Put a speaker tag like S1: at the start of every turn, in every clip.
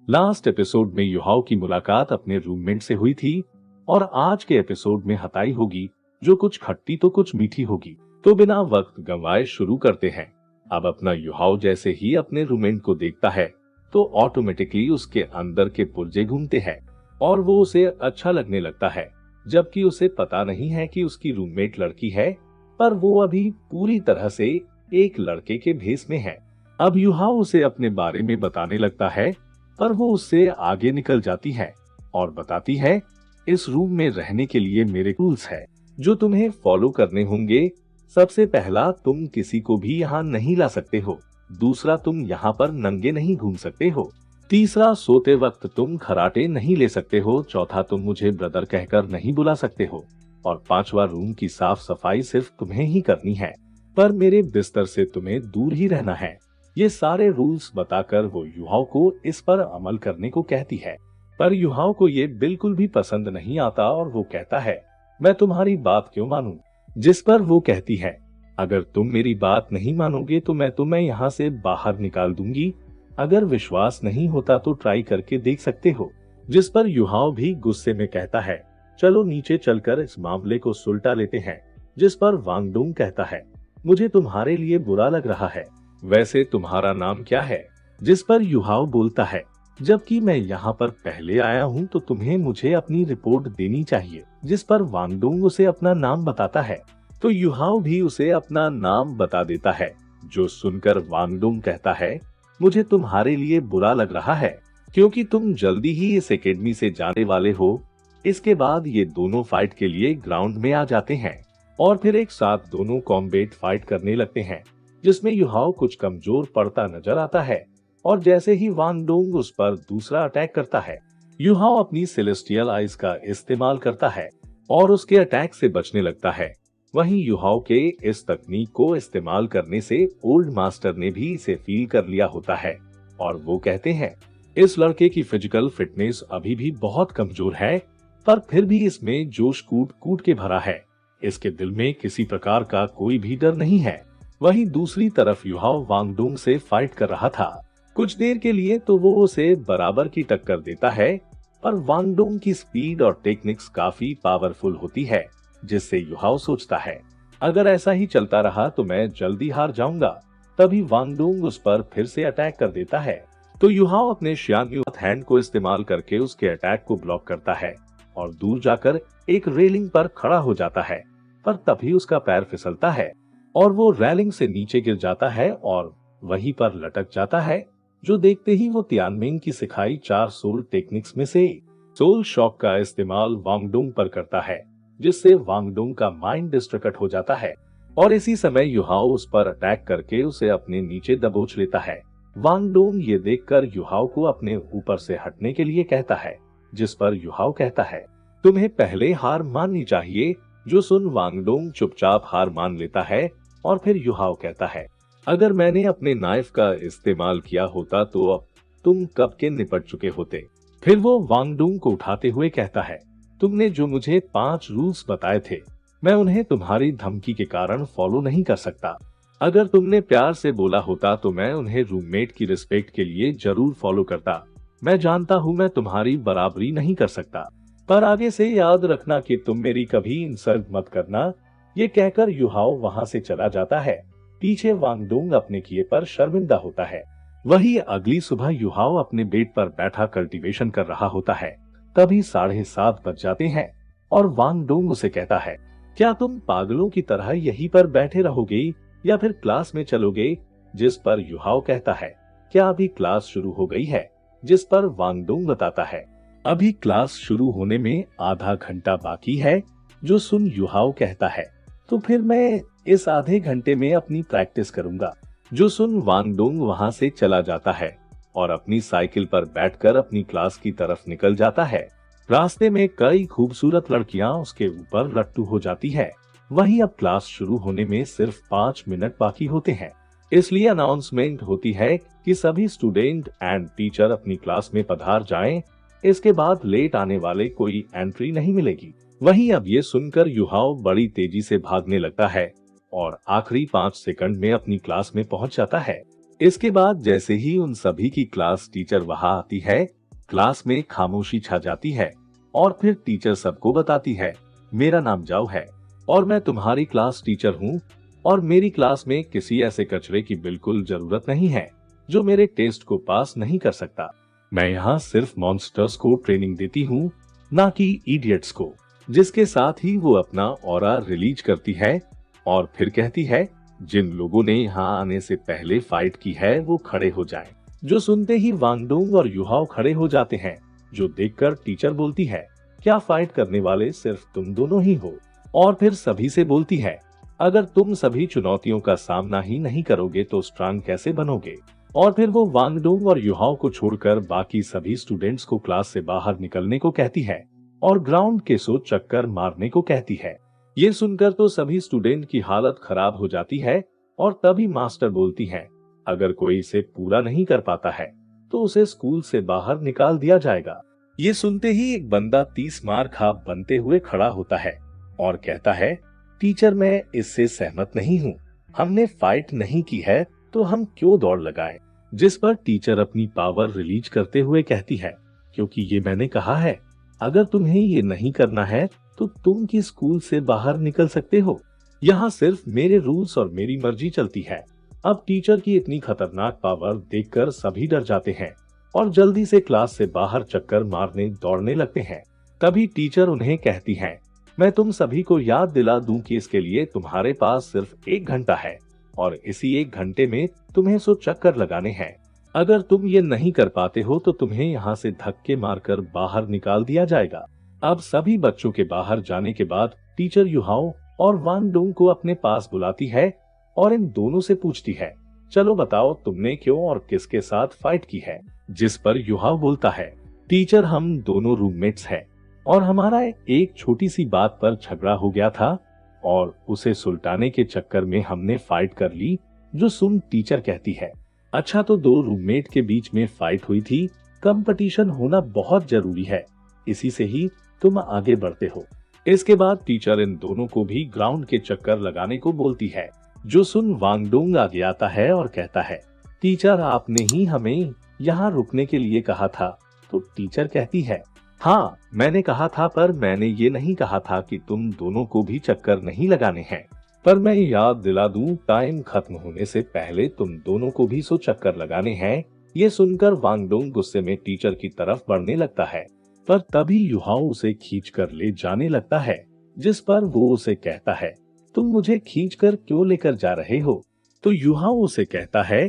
S1: Last episode में Yuhao की मुलाकात अपने रूममेट से हुई थी और आज के एपिसोड में हताई होगी, जो कुछ खट्टी तो कुछ मीठी होगी। तो बिना वक्त गंवाए शुरू करते हैं। अब अपना युहाओ जैसे ही अपने रूममेट को देखता है तो ऑटोमेटिकली उसके अंदर के पुर्जे घूमते हैं और वो उसे अच्छा लगने लगता है, जबकि उसे पता नहीं है कि उसकी रूममेट लड़की है, पर वो अभी पूरी तरह से एक लड़के के भेस में है। अब युहाओ उसे अपने बारे में बताने लगता है, पर वो उससे आगे निकल जाती है और बताती है, इस रूम में रहने के लिए मेरे रूल्स है जो तुम्हें फॉलो करने होंगे। सबसे पहला, तुम किसी को भी यहाँ नहीं ला सकते हो। दूसरा, तुम यहाँ पर नंगे नहीं घूम सकते हो। तीसरा, सोते वक्त तुम खराटे नहीं ले सकते हो। चौथा, तुम मुझे ब्रदर कहकर नहीं बुला सकते हो। और पांचवा, रूम की साफ सफाई सिर्फ तुम्हें ही करनी है, पर मेरे बिस्तर से तुम्हें दूर ही रहना है। ये सारे रूल्स बताकर वो युहाओ को इस पर अमल करने को कहती है, पर युहाओ को ये बिल्कुल भी पसंद नहीं आता और वो कहता है, मैं तुम्हारी बात क्यों मानूं? जिस पर वो कहती है, अगर तुम मेरी बात नहीं मानोगे तो मैं तुम्हें यहाँ से बाहर निकाल दूंगी। अगर विश्वास नहीं होता तो ट्राई करके देख सकते हो। जिस पर युहाओ भी गुस्से में कहता है, चलो नीचे चलकर इस मामले को सुलटा लेते हैं। जिस पर वांगडोंग कहता है, मुझे तुम्हारे लिए बुरा लग रहा है, वैसे तुम्हारा नाम क्या है? जिस पर युहाओ बोलता है, जबकि मैं यहाँ पर पहले आया हूँ तो तुम्हें मुझे अपनी रिपोर्ट देनी चाहिए। जिस पर वांगडोंग उसे अपना नाम बताता है, तो युहाओ भी उसे अपना नाम बता देता है, जो सुनकर वांगडोंग कहता है, मुझे तुम्हारे लिए बुरा लग रहा है, क्योंकि तुम जल्दी ही इस एकेडमी से जाने वाले हो। इसके बाद ये दोनों फाइट के लिए ग्राउंड में आ जाते हैं और फिर एक साथ दोनों कॉम्बैट फाइट करने लगते हैं, जिसमें युहाओ कुछ कमजोर पड़ता नजर आता है। और जैसे ही वांगडोंग उस पर दूसरा अटैक करता है, युहाओ अपनी सेलेस्टियल आइज का इस्तेमाल करता है और उसके अटैक से बचने लगता है। वहीं युहाओ के इस तकनीक को इस्तेमाल करने से ओल्ड मास्टर ने भी इसे फील कर लिया होता है और वो कहते हैं, इस लड़के की फिजिकल फिटनेस अभी भी बहुत कमजोर है, पर फिर भी इसमें जोश कूट कूट के भरा है। इसके दिल में किसी प्रकार का कोई भी डर नहीं है। वहीं दूसरी तरफ युहाओ वांगडोंग से फाइट कर रहा था। कुछ देर के लिए तो वो उसे बराबर की टक्कर देता है, पर वांगडोंग की स्पीड और टेक्निक्स काफी पावरफुल होती है, जिससे युहाओ सोचता है, अगर ऐसा ही चलता रहा तो मैं जल्दी हार जाऊंगा। तभी वांगडोंग उस पर फिर से अटैक कर देता है, तो युहाओ अपने श्यान्यू हैंड को इस्तेमाल करके उसके अटैक को ब्लॉक करता है और दूर जाकर एक रेलिंग पर खड़ा हो जाता है। पर तभी उसका पैर फिसलता है और वो रेलिंग से नीचे गिर जाता है और वहीं पर लटक जाता है, जो देखते ही वो तियानमिंग की सिखाई 4 सोल टेक्निक्स में से सोल शॉक का इस्तेमाल वांगडोंग पर करता है, जिससे वांगडोंग का माइंड डिस्ट्रैक्ट हो जाता है और इसी समय युहाओ उस पर अटैक करके उसे अपने नीचे दबोच लेता है। वांगडोंग ये देखकर युहाओ को अपने ऊपर से हटने के लिए कहता है, जिस पर युहाओ कहता है, तुम्हें पहले हार माननी चाहिए। जो सुन वांगडोंग चुपचाप हार मान लेता है और फिर युहाओ कहता है, अगर मैंने अपने नाइफ का इस्तेमाल किया होता तो अब तुम कब के निपट चुके होते। फिर वो वांगडोंग को उठाते हुए कहता है, तुमने जो मुझे 5 रूल्स बताए थे, मैं उन्हें तुम्हारी धमकी के कारण फॉलो नहीं कर सकता। अगर तुमने प्यार से बोला होता तो मैं उन्हें रूममेट की रिस्पेक्ट के लिए जरूर फॉलो करता। मैं जानता हूँ मैं तुम्हारी बराबरी नहीं कर सकता, पर आगे से याद रखना कि तुम मेरी कभी इंसल्ट मत करना। ये कहकर युहाओ वहां से चला जाता है। पीछे वांगडोंग अपने किए पर शर्मिंदा होता है। वही अगली सुबह युहाओ अपने बेड पर बैठा कल्टीवेशन कर रहा होता है। तभी 7:30 बज जाते हैं और वांगडोंग उसे कहता है, क्या तुम पागलों की तरह यहीं पर बैठे रहोगे या फिर क्लास में चलोगे? जिस पर युहाओ कहता है, क्या अभी क्लास शुरू हो गई है? जिस पर वांगडोंग बताता है, अभी क्लास शुरू होने में आधा घंटा बाकी है। जो सुन युहाओ कहता है, तो फिर मैं इस आधे घंटे में अपनी प्रैक्टिस करूंगा। जो सुन वांगडोंग वहां से चला जाता है और अपनी साइकिल पर बैठकर अपनी क्लास की तरफ निकल जाता है। रास्ते में कई खूबसूरत लड़कियां उसके ऊपर लट्टू हो जाती है। वहीं अब क्लास शुरू होने में सिर्फ 5 मिनट बाकी होते हैं, इसलिए अनाउंसमेंट होती है कि सभी स्टूडेंट एंड टीचर अपनी क्लास में पधार जाएं। इसके बाद लेट आने वाले कोई एंट्री नहीं मिलेगी। वहीं अब ये सुनकर युहाओ बड़ी तेजी से भागने लगता है और आखिरी 5 सेकंड में अपनी क्लास में पहुंच जाता है। इसके बाद जैसे ही उन सभी की क्लास टीचर वहां आती है, क्लास में खामोशी छा जाती है और फिर टीचर सबको बताती है, मेरा नाम जाओ है और मैं तुम्हारी क्लास टीचर हूँ और मेरी क्लास में किसी ऐसे कचरे की बिल्कुल जरूरत नहीं है जो मेरे टेस्ट को पास नहीं कर सकता। मैं यहाँ सिर्फ मॉन्स्टर्स को ट्रेनिंग देती हूँ, ना कि इडियट्स को। जिसके साथ ही वो अपना ऑरा रिलीज करती है और फिर कहती है, जिन लोगों ने यहाँ आने से पहले फाइट की है वो खड़े हो जाएं। जो सुनते ही वांगडोंग और युहाओ खड़े हो जाते हैं, जो देखकर टीचर बोलती है, क्या फाइट करने वाले सिर्फ तुम दोनों ही हो? और फिर सभी से बोलती है, अगर तुम सभी चुनौतियों का सामना ही नहीं करोगे तो स्ट्रांग कैसे बनोगे? और फिर वो वांगडोंग और युहाओ को छोड़कर बाकी सभी स्टूडेंट्स को क्लास से बाहर निकलने को कहती है और ग्राउंड के सो चक्कर मारने को कहती है। ये सुनकर तो सभी स्टूडेंट की हालत खराब हो जाती है और तभी मास्टर बोलती है, अगर कोई इसे पूरा नहीं कर पाता है तो उसे स्कूल से बाहर निकाल दिया जाएगा। ये सुनते ही एक बंदा 30 मार खा बनते हुए खड़ा होता है और कहता है, टीचर मैं इससे सहमत नहीं हूँ। हमने फाइट नहीं की है तो हम क्यों दौड़ लगाएं? जिस पर टीचर अपनी पावर रिलीज करते हुए कहती है, क्योंकि ये मैंने कहा है, अगर तुम्हें ये नहीं करना है तो तुम की स्कूल से बाहर निकल सकते हो। यहाँ सिर्फ मेरे रूल्स और मेरी मर्जी चलती है। अब टीचर की इतनी खतरनाक पावर देखकर सभी डर जाते हैं और जल्दी से क्लास से बाहर चक्कर मारने दौड़ने लगते हैं। तभी टीचर उन्हें कहती है, मैं तुम सभी को याद दिला दूं कि इसके लिए तुम्हारे पास सिर्फ 1 घंटा है और इसी 1 घंटे में तुम्हें 100 चक्कर लगाने हैं। अगर तुम ये नहीं कर पाते हो तो तुम्हें यहाँ से धक्के मारकर बाहर निकाल दिया जाएगा। अब सभी बच्चों के बाहर जाने के बाद टीचर युहाओ और वांगडोंग को अपने पास बुलाती है और इन दोनों से पूछती है, चलो बताओ तुमने क्यों और किसके साथ फाइट की है? जिस पर युहाओ बोलता है, टीचर हम दोनों रूममेट्स हैं और हमारा एक छोटी सी बात पर झगड़ा हो गया था और उसे सुलटाने के चक्कर में हमने फाइट कर ली। जो सुन टीचर कहती है, अच्छा तो 2 रूममेट के बीच में फाइट हुई थी, कंपटीशन होना बहुत जरूरी है, इसी से ही तुम आगे बढ़ते हो। इसके बाद टीचर इन दोनों को भी ग्राउंड के चक्कर लगाने को बोलती है। जो सुन वांगडोंग आगे आता है और कहता है, टीचर आपने ही हमें यहाँ रुकने के लिए कहा था। तो टीचर कहती है, हाँ मैंने कहा था, पर मैंने ये नहीं कहा था कि तुम दोनों को भी चक्कर नहीं लगाने हैं। पर मैं याद दिला दूं, टाइम खत्म होने से पहले तुम दोनों को भी 100 चक्कर लगाने हैं। ये सुनकर वांगडोंग गुस्से में टीचर की तरफ बढ़ने लगता है, पर तभी युहाओ उसे खींचकर ले जाने लगता है। जिस पर वो उसे कहता है, तुम मुझे खींचकर क्यों लेकर जा रहे हो? तो युहाओ उसे कहता है,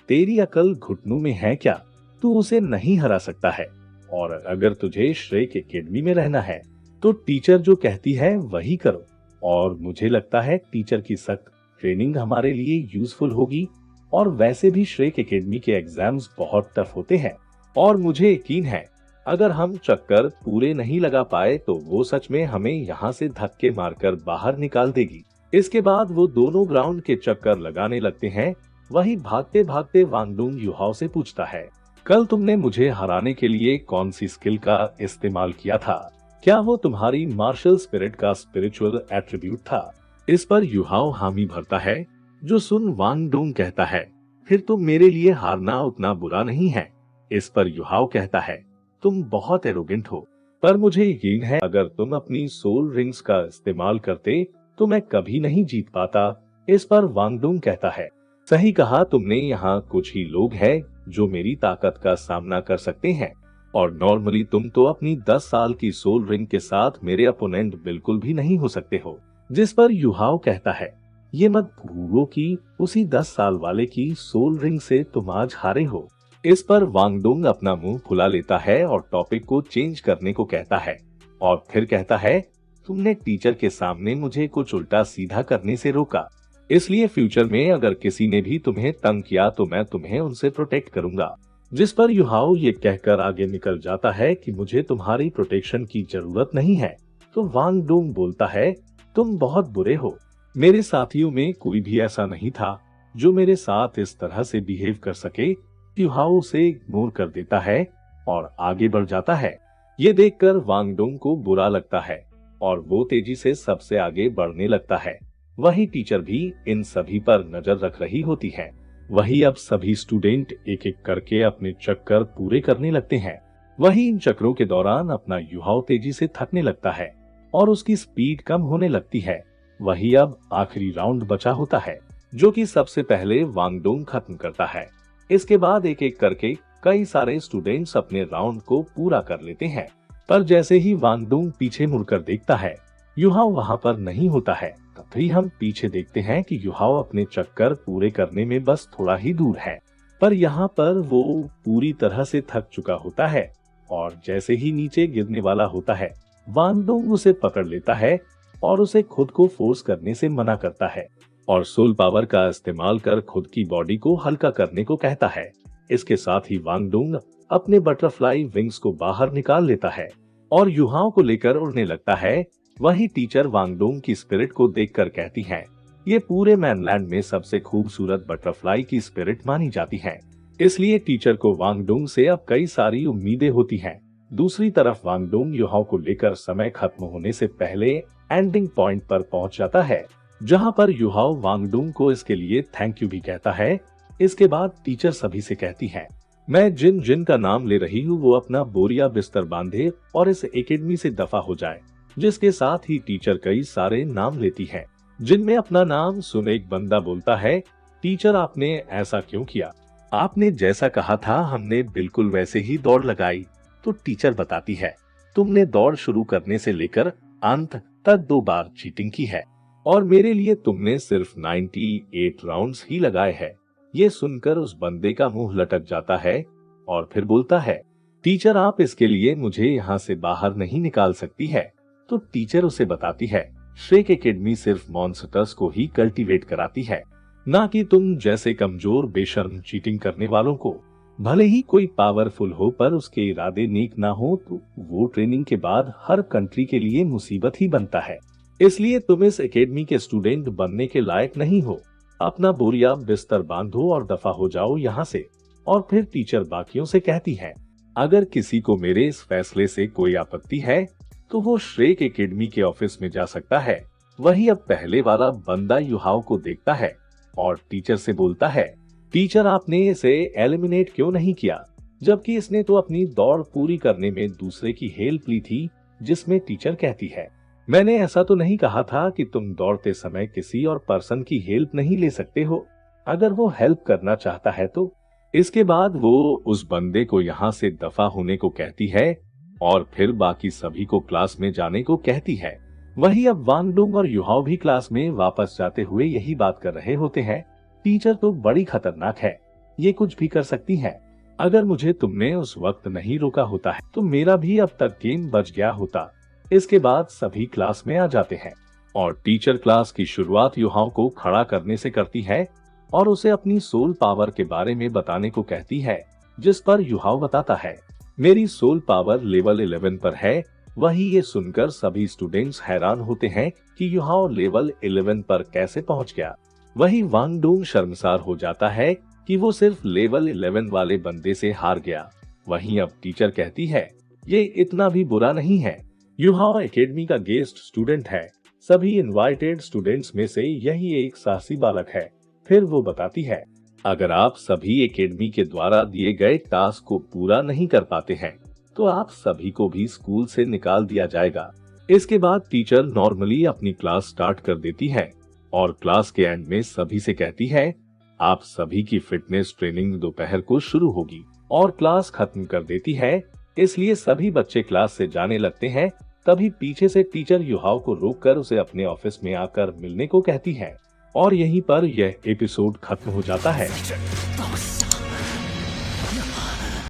S1: तेरी अकल घुटनों में है क्या? तू उसे नहीं हरा सकता है और अगर तुझे श्रेक एकेडमी में रहना है तो टीचर जो कहती है वही करो। और मुझे लगता है टीचर की सख्त ट्रेनिंग हमारे लिए यूजफुल होगी और वैसे भी श्रेक एकेडमी के एग्जाम्स बहुत टफ होते हैं और मुझे यकीन है अगर हम चक्कर पूरे नहीं लगा पाए तो वो सच में हमें यहाँ से धक्के मारकर बाहर निकाल देगी। इसके बाद वो दोनों ग्राउंड के चक्कर लगाने लगते हैं। वही भागते भागते वांगडोंग युहाओ से पूछता है, कल तुमने मुझे हराने के लिए कौन सी स्किल का इस्तेमाल किया था? क्या वो तुम्हारी मार्शल स्पिरिट का स्पिरिचुअल एट्रीब्यूट था? इस पर युहाओ हामी भरता है। जो सुन वांगडोंग कहता है, फिर तो मेरे लिए हारना उतना बुरा नहीं है। इस पर युहाओ कहता है, तुम बहुत एरोगेंट हो, पर मुझे यकीन है अगर तुम अपनी सोल रिंग्स का इस्तेमाल करते तो मैं कभी नहीं जीत पाता। इस पर वांगडोंग कहता है, सही कहा तुमने, यहाँ कुछ ही लोग हैं जो मेरी ताकत का सामना कर सकते हैं और नॉर्मली तुम तो अपनी 10 साल की सोल रिंग के साथ मेरे अपोनेंट बिल्कुल भी नहीं हो सकते हो। जिस पर युहाओ कहता है, ये मत भूलो कि उसी 10 साल वाले की सोल रिंग से तुम आज हारे हो। इस पर वांगडोंग अपना मुंह फुला लेता है और टॉपिक को चेंज करने को कहता है और फिर कहता है, तुमने टीचर के सामने मुझे कुछ उल्टा सीधा करने से रोका, इसलिए फ्यूचर में अगर किसी ने भी तुम्हें तंग किया तो मैं तुम्हें उनसे प्रोटेक्ट करूंगा। जिस पर युहाओ ये कहकर आगे निकल जाता है कि मुझे तुम्हारी प्रोटेक्शन की जरूरत नहीं है। तो वांगडोंग बोलता है, तुम बहुत बुरे हो, मेरे साथियों में कोई भी ऐसा नहीं था जो मेरे साथ इस तरह से बिहेव कर सके। युहाओ उसे इग्नोर कर देता है और आगे बढ़ जाता है। ये देखकर वांगडोंग को बुरा लगता है और वो तेजी से सबसे आगे बढ़ने लगता है। वही टीचर भी इन सभी पर नजर रख रही होती है। वही अब सभी स्टूडेंट एक एक करके अपने चक्कर पूरे करने लगते हैं। वही इन चक्रों के दौरान अपना युहाओ तेजी से थकने लगता है और उसकी स्पीड कम होने लगती है। वही अब आखिरी राउंड बचा होता है, जो कि सबसे पहले वांगडोंग खत्म करता है। इसके बाद एक एक करके कई सारे स्टूडेंट्स अपने राउंड को पूरा कर लेते हैं, पर जैसे ही वांगडोंग पीछे मुड़कर देखता है, युहाओ वहां पर नहीं होता है। तभी हम पीछे देखते हैं कि युहाओ अपने चक्कर पूरे करने में बस थोड़ा ही दूर है, पर यहाँ पर वो पूरी तरह से थक चुका होता है और जैसे ही नीचे गिरने वाला होता है, वांगडोंग उसे पकड़ लेता है और उसे खुद को फोर्स करने से मना करता है और सोल पावर का इस्तेमाल कर खुद की बॉडी को हल्का करने को कहता है। इसके साथ ही वांगडोंग अपने बटरफ्लाई विंग्स को बाहर निकाल लेता है और युहाओ को लेकर उड़ने लगता है। वही टीचर वांगडोंग की स्पिरिट को देखकर कहती है, ये पूरे मैनलैंड में सबसे खूबसूरत बटरफ्लाई की स्पिरिट मानी जाती है। इसलिए टीचर को वांगडोंग से अब कई सारी उम्मीदें होती हैं। दूसरी तरफ वांगडोंग युहाओ को लेकर समय खत्म होने से पहले एंडिंग पॉइंट पर पहुंच जाता है, जहां पर युहाओ वांगडोंग को इसके लिए थैंक यू भी कहता है। इसके बाद टीचर सभी से कहती है, मैं जिन जिन का नाम ले रही हूँ वो अपना बोरिया बिस्तर बांधे और इस एकेडमी से दफा हो जाए। जिसके साथ ही टीचर कई सारे नाम लेती है, जिनमें अपना नाम सुन एक बंदा बोलता है, टीचर आपने ऐसा क्यों किया? आपने जैसा कहा था हमने बिल्कुल वैसे ही दौड़ लगाई। तो टीचर बताती है, तुमने दौड़ शुरू करने से लेकर अंत तक 2 बार चीटिंग की है और मेरे लिए तुमने सिर्फ 98 राउंड्स ही लगाए हैं। ये सुनकर उस बंदे का मुंह लटक जाता है और फिर बोलता है, टीचर आप इसके लिए मुझे यहाँ से बाहर नहीं निकाल सकती है। तो टीचर उसे बताती है, श्रेक एकेडमी सिर्फ मॉन्स्टर्स को ही कल्टीवेट कराती है, ना कि तुम जैसे कमजोर बेशर्म चीटिंग करने वालों को। भले ही कोई पावरफुल हो पर उसके इरादे नेक ना हो तो वो ट्रेनिंग के बाद हर कंट्री के लिए मुसीबत ही बनता है। इसलिए तुम इस एकेडमी के स्टूडेंट बनने के लायक नहीं हो। अपना बोरिया बिस्तर बांधो और दफा हो जाओ यहाँ से। और फिर टीचर बाकियों से कहती है, अगर किसी को मेरे इस फैसले से कोई आपत्ति है तो वो श्रेक एकेडमी के ऑफिस में जा सकता है। वही अब पहले वाला बंदा युहाओ को देखता है और टीचर से बोलता है, टीचर आपने इसे एलिमिनेट क्यों नहीं किया, जबकि इसने तो अपनी दौड़ पूरी करने में दूसरे की हेल्प ली थी। जिसमें टीचर कहती है, मैंने ऐसा तो नहीं कहा था कि तुम दौड़ते समय किसी और पर्सन की हेल्प नहीं ले सकते हो, अगर वो हेल्प करना चाहता है तो। इसके बाद वो उस बंदे को यहाँ से दफा होने को कहती है और फिर बाकी सभी को क्लास में जाने को कहती है। वही अब वांगडोंग और युहाओ भी क्लास में वापस जाते हुए यही बात कर रहे होते हैं, टीचर तो बड़ी खतरनाक है, ये कुछ भी कर सकती है। अगर मुझे तुमने उस वक्त नहीं रोका होता है तो मेरा भी अब तक गेम बच गया होता। इसके बाद सभी क्लास में आ जाते हैं और टीचर क्लास की शुरुआत युहाओ को खड़ा करने से करती है और उसे अपनी सोल पावर के बारे में बताने को कहती है, जिस पर युहाओ बताता है, मेरी सोल पावर लेवल 11 पर है। वही ये सुनकर सभी स्टूडेंट्स हैरान होते हैं कि युहाओ लेवल 11 पर कैसे पहुंच गया। वही वांगडोंग शर्मसार हो जाता है कि वो सिर्फ लेवल 11 वाले बंदे से हार गया। वहीं अब टीचर कहती है, ये इतना भी बुरा नहीं है, युहाओ एकेडमी का गेस्ट स्टूडेंट है, सभी इनवाइटेड स्टूडेंट्स में से यही एक साहसी बालक है। फिर वो बताती है, अगर आप सभी एकेडमी के द्वारा दिए गए टास्क को पूरा नहीं कर पाते हैं तो आप सभी को भी स्कूल से निकाल दिया जाएगा। इसके बाद टीचर नॉर्मली अपनी क्लास स्टार्ट कर देती है और क्लास के एंड में सभी से कहती है, आप सभी की फिटनेस ट्रेनिंग दोपहर को शुरू होगी, और क्लास खत्म कर देती है। इसलिए सभी बच्चे क्लास से जाने लगते हैं। तभी पीछे से टीचर युहाओ को रोककर उसे अपने ऑफिस में आकर मिलने को कहती है और यहीं पर यह एपिसोड खत्म हो जाता है।